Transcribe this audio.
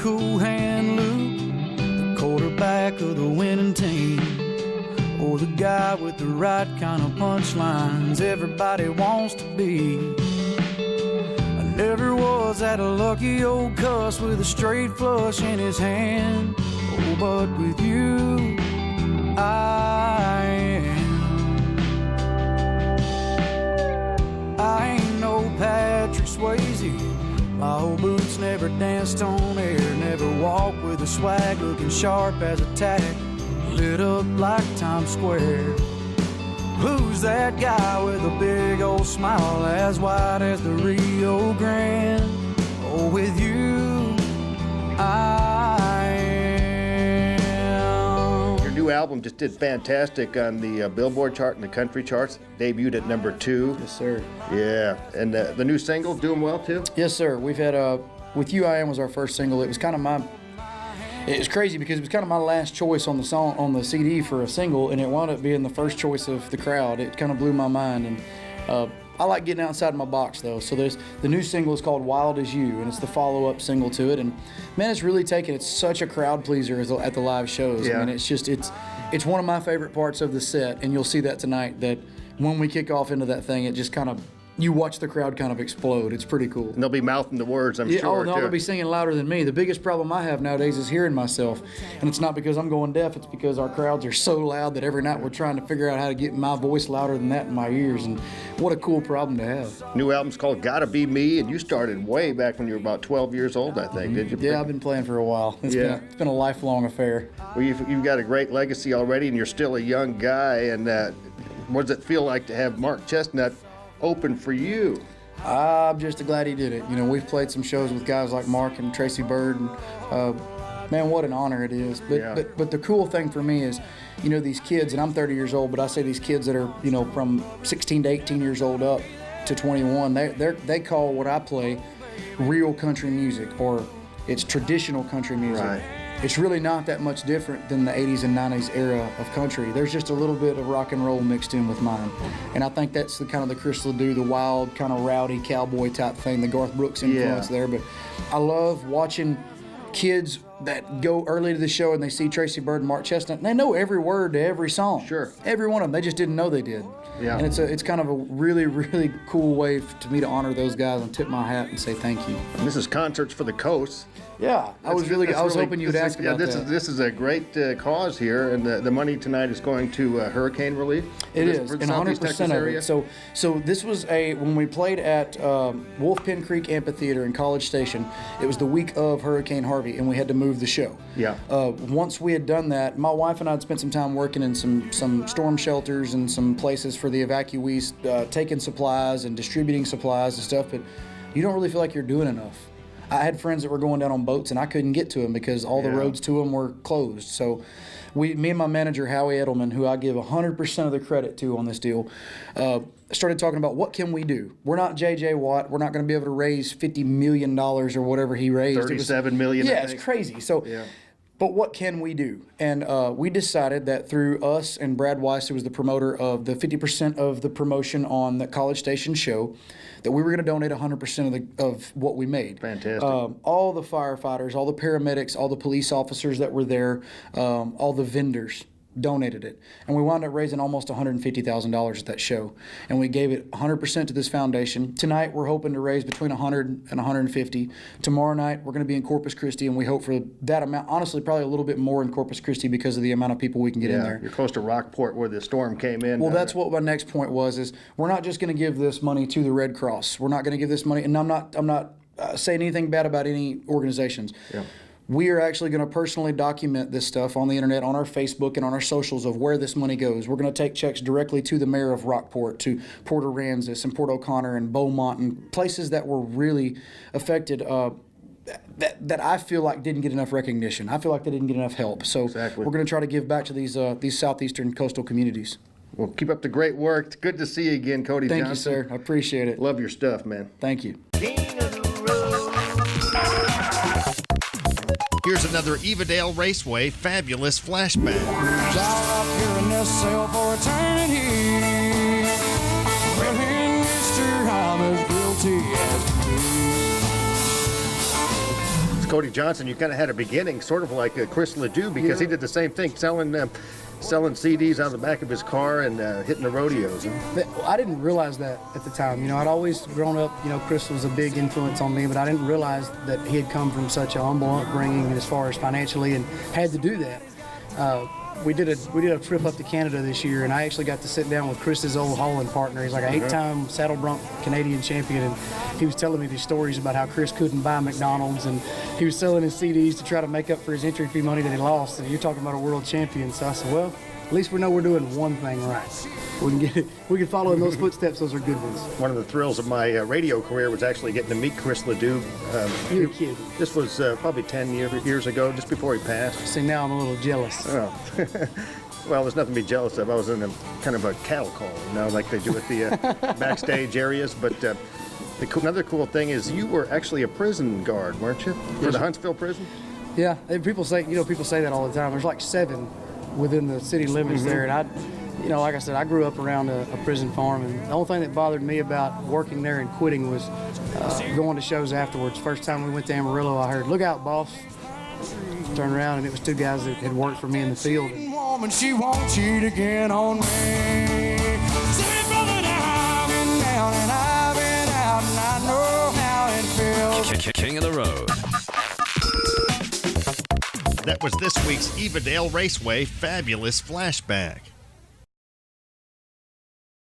cool hand Luke, the quarterback of the winning team, or the guy with the right kind of punchlines everybody wants to be. I never was that lucky old cuss with a straight flush in his hand. Oh, but with you, I am. I ain't no Patrick Swayze. My old boots never danced on air, never walked with a swag looking sharp as a tack, lit up like Times Square. Who's that guy with a big old smile as wide as the Rio Grande? Oh, with you, I am. Your new album just did fantastic on the Billboard chart and the country charts. Debuted at number 2. Yes, sir. Yeah, and the new single doing well too? Yes, sir. We've had With You I Am was our first single. It was kind of it was crazy because it was kind of my last choice on the song, on the CD for a single, and it wound up being the first choice of the crowd. It kind of blew my mind, and I like getting outside my box though. So the new single is called Wild As You, and it's the follow-up single to it. And man, it's really taken. It's such a crowd pleaser at the live shows. Yeah. I mean, it's one of my favorite parts of the set, and you'll see that tonight. That when we kick off into that thing, it just kind of, you watch the crowd kind of explode. It's pretty cool. And they'll be mouthing the words, I'm sure. Oh, they'll be singing louder than me. The biggest problem I have nowadays is hearing myself. And it's not because I'm going deaf, it's because our crowds are so loud that every night we're trying to figure out how to get my voice louder than that in my ears. And what a cool problem to have. New album's called Gotta Be Me, and you started way back when you were about 12 years old, I think, did you? Yeah, I've been playing for a while. It's been a lifelong affair. Well, you've got a great legacy already, and you're still a young guy. And what does it feel like to have Mark Chestnut open for you? I'm just glad he did it. You know, we've played some shows with guys like Mark and Tracy Bird, and man, what an honor it is. But the cool thing for me is, you know, these kids, and I'm 30 years old, but I say these kids that are, you know, from 16 to 18 years old up to 21, they call what I play real country music, or it's traditional country music. Right. It's really not that much different than the 80s and 90s era of country. There's just a little bit of rock and roll mixed in with mine. And I think that's the kind of the Chris Ledoux, the wild, kind of rowdy cowboy type thing, the Garth Brooks influence there. But I love watching kids that go early to the show and they see Tracy Bird and Mark Chestnut, and they know every word to every song. Sure. Every one of them. They just didn't know they did. Yeah. And it's kind of a really, really cool way to me to honor those guys and tip my hat and say thank you. And this is Concerts for the Coast. Yeah, I was hoping you'd ask about that. This is a great cause here, and the money tonight is going to hurricane relief. It is, and 100% of it. So this was when we played at Wolf Pen Creek Amphitheater in College Station. It was the week of Hurricane Harvey, and we had to move the show. Yeah. Once we had done that, my wife and I had spent some time working in some storm shelters and some places for the evacuees, taking supplies and distributing supplies and stuff. But you don't really feel like you're doing enough. I had friends that were going down on boats, and I couldn't get to them because all the roads to them were closed. So me and my manager, Howie Edelman, who I give 100% of the credit to on this deal, started talking about what can we do. We're not J.J. Watt. We're not going to be able to raise $50 million or whatever he raised. $37 million. Yeah, it's crazy. So. Yeah. But what can we do? And we decided that through us and Brad Weiss, who was the promoter of the 50% of the promotion on the College Station show, that we were going to donate 100% of what we made. Fantastic. All the firefighters, all the paramedics, all the police officers that were there, all the vendors donated it. And we wound up raising almost $150,000 at that show. And we gave it 100% to this foundation. Tonight, we're hoping to raise between 100 and 150. Tomorrow night, we're going to be in Corpus Christi, and we hope for that amount. Honestly, probably a little bit more in Corpus Christi because of the amount of people we can get in there. You're close to Rockport where the storm came in. Well, that's what my next point was, is we're not just going to give this money to the Red Cross. We're not going to give this money, and I'm not saying anything bad about any organizations. Yeah. We are actually going to personally document this stuff on the internet, on our Facebook, and on our socials of where this money goes. We're going to take checks directly to the mayor of Rockport, to Port Aransas and Port O'Connor and Beaumont, and places that were really affected that I feel like didn't get enough recognition. I feel like they didn't get enough help. So we're going to try to give back to these southeastern coastal communities. Well, keep up the great work. It's good to see you again, Cody Johnson. Thank you, sir. I appreciate it. Love your stuff, man. Thank you. Here's another Evadale Raceway fabulous flashback. Up here in this cell for eternity. Well, in mister, I'm as guilty as can be. It's Cody Johnson, you kind of had a beginning sort of like Chris Ledoux, because he did the same thing, selling CDs out of the back of his car and hitting the rodeos. I didn't realize that at the time. You know, I'd always grown up, you know, Chris was a big influence on me, but I didn't realize that he had come from such a humble upbringing as far as financially and had to do that. We did a trip up to Canada this year, and I actually got to sit down with Chris's old hauling partner. He's like an 8-time saddle bronc Canadian champion, and he was telling me these stories about how Chris couldn't buy McDonald's, and he was selling his CDs to try to make up for his entry fee money that he lost. And you're talking about a world champion. So I said, well, at least we know we're doing one thing right. We can follow in those footsteps. Those are good ones. One of the thrills of my radio career was actually getting to meet Chris Ledoux. You're kidding. This was probably 10 years ago, just before he passed. See, now I'm a little jealous. Oh. Well, there's nothing to be jealous of. I was in a kind of a cattle call, you know, like they do at the backstage areas. But another cool thing is you were actually a prison guard, weren't you? For the Huntsville prison? Yeah, and people say that all the time. There's like 7 within the city limits there, and like I said, I grew up around a prison farm, and the only thing that bothered me about working there and quitting was going to shows afterwards. First time we went to Amarillo, I heard, "Look out, boss." Turned around, and it was 2 guys that had worked for me in the field. Woman, she won't cheat again on me. Say, brother, I've been down and I've been out, and I know how it feels. King of the Road. That was this week's Evadale Raceway Fabulous Flashback.